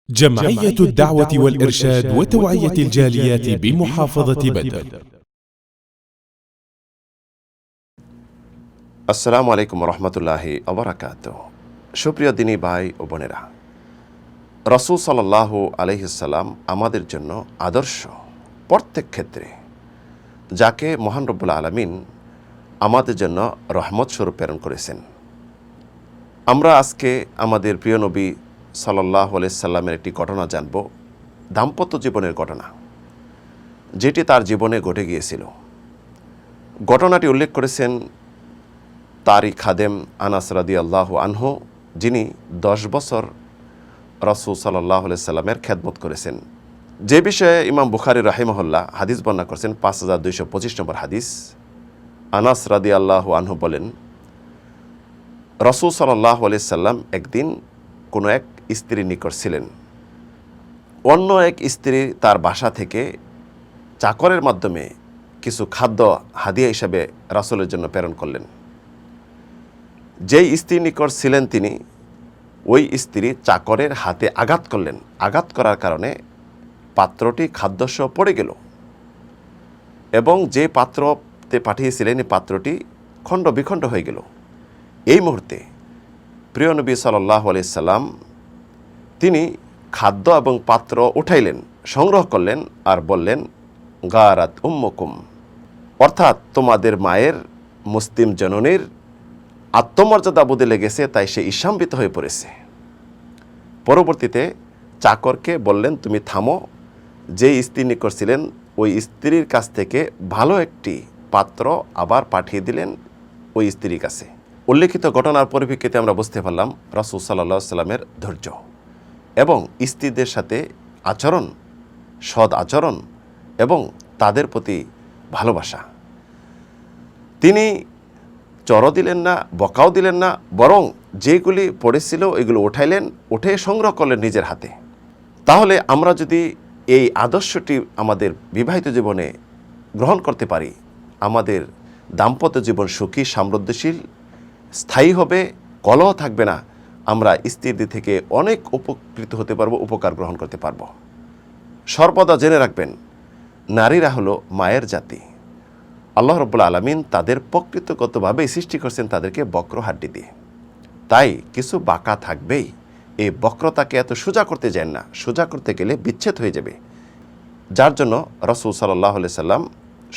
جمعية الدعوة والإرشاد وتوعية الجاليات بمحافظة بدر. আসসালামু আলাইকুম রহমতুল্লাহি ওয়াবারাকাতুহু। সুপ্রিয় দিনী ভাই ও বোনেরা, রাসূল সাল্লাল্লাহু আলাইহিসসালাম আমাদের জন্য আদর্শ প্রত্যেক ক্ষেত্রে, যাকে মহান রব্বুল আলামিন আমাদের জন্য রহমত স্বরূপ প্রেরণ করেছেন। আমরা আজকে আমাদের প্রিয় নবী সাল্লাল্লাহু আলাইহিসসাল্লামের একটি ঘটনা জানব, দাম্পত্য জীবনের ঘটনা, যেটি তার জীবনে ঘটে গিয়েছিল। ঘটনাটি উল্লেখ করেছেন তারই খাদেম আনাস রাদিয়াল্লাহু আনহু, যিনি 10 বছর রাসূল সাল্লাল্লাহু আলাইহি সাল্লামের খেদমত করেছেন। যে বিষয়ে ইমাম বুখারী রাহিমাহুল্লাহ হাদিস বর্ণনা করেছেন, 5225 নম্বর হাদিস। আনাস রাদিয়াল্লাহু আনহু বলেন, রাসূল সাল্লাল্লাহু আলাইহি সাল্লাম একদিন কোনো এক স্ত্রীর নিকট ছিলেন। অন্য এক স্ত্রী তার বাসা থেকে চাকরের মাধ্যমে কিছু খাদ্য হাদিয়া হিসাবে রাসূলের জন্য প্রেরণ করলেন। যেই স্ত্রীর নিকট ছিলেন তিনি, ওই স্ত্রী চাকরের হাতে আঘাত করলেন। আঘাত করার কারণে পাত্রটি খাদ্যসহ পড়ে গেল এবং যে পাত্রতে পাঠিয়েছিলেন এই পাত্রটি খণ্ড বিখণ্ড হয়ে গেল। এই মুহূর্তে প্রিয় নবী সাল্লাল্লাহু আলাইহি সাল্লাম তিনি খাদ্য এবং পাত্র উঠাইলেন, সংগ্রহ করলেন আর বললেন, গারাত উম্মুকুম, অর্থাৎ তোমাদের মায়ের, মুসলিম জননীর আত্মমর্যাদা বোধে লেগেছে, তাই সে ঈর্ষান্বিত হয়ে পড়েছে। পরবর্তীতে চাকরকে বললেন, তুমি থামো। যেই স্ত্রী নিকট ছিলেন ওই স্ত্রীর কাছ থেকে ভালো একটি পাত্র আবার পাঠিয়ে দিলেন ওই স্ত্রীর কাছে। উল্লেখিত ঘটনার পরিপ্রেক্ষিতে আমরা বুঝতে পারলাম রাসূল সাল্লাল্লাহু আলাইহি সাল্লামের ধৈর্য এবং স্ত্রীদের সাথে আচরণ, সৎ আচরণ এবং তাদের প্রতি ভালোবাসা। তিনি চড়ও দিলেন না, বকাও দিলেন না, বরং যেগুলি পড়েছিল এগুলো উঠাইলেন, উঠে সংগ্রহ করলেন নিজের হাতে। তাহলে আমরা যদি এই আদর্শটি আমাদের বিবাহিত জীবনে গ্রহণ করতে পারি, আমাদের দাম্পত্য জীবন সুখী, সমৃদ্ধশীল, স্থায়ী হবে, কলহ থাকবে না। আমরা স্ত্রীদের থেকে অনেক উপকৃত হতে পারবো, উপকার গ্রহণ করতে পারবো। সর্বদা জেনে রাখবেন, নারীরা হলো মায়ের জাতি। আল্লাহ রাব্বুল আলামিন তাদের প্রকৃতিগতভাবেই সৃষ্টি করছেন তাদেরকে বক্র হাড্ডি দিয়ে। তাই কিছু বাঁকা থাকবেই। এই বক্রতাকে এত সোজা করতে যান না, সোজা করতে গেলে বিচ্ছেদ হয়ে যাবে। যার জন্য রাসূল সাল্লাল্লাহু আলাইহি সাল্লাম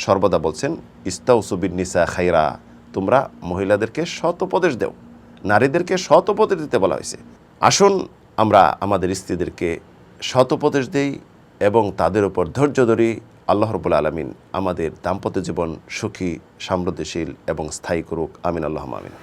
সর্বদা বলছেন, ইস্তাউসু বিন-নিসা খাইরা, তোমরা মহিলাদেরকে সৎ উপদেশ দাও, নারীদেরকে সৎ উপদেশ দিতে বলা হয়েছে। আসুন আমরা আমাদের স্ত্রীদেরকে সৎ উপদেশ দেই এবং তাদের উপর ধৈর্য ধরি। আল্লাহ রাব্বুল আলামিন আমাদের দাম্পত্য জীবন সুখী, সমৃদ্ধশীল এবং স্থায়ী করুক। আমিন, আল্লাহুম্মা আমিন।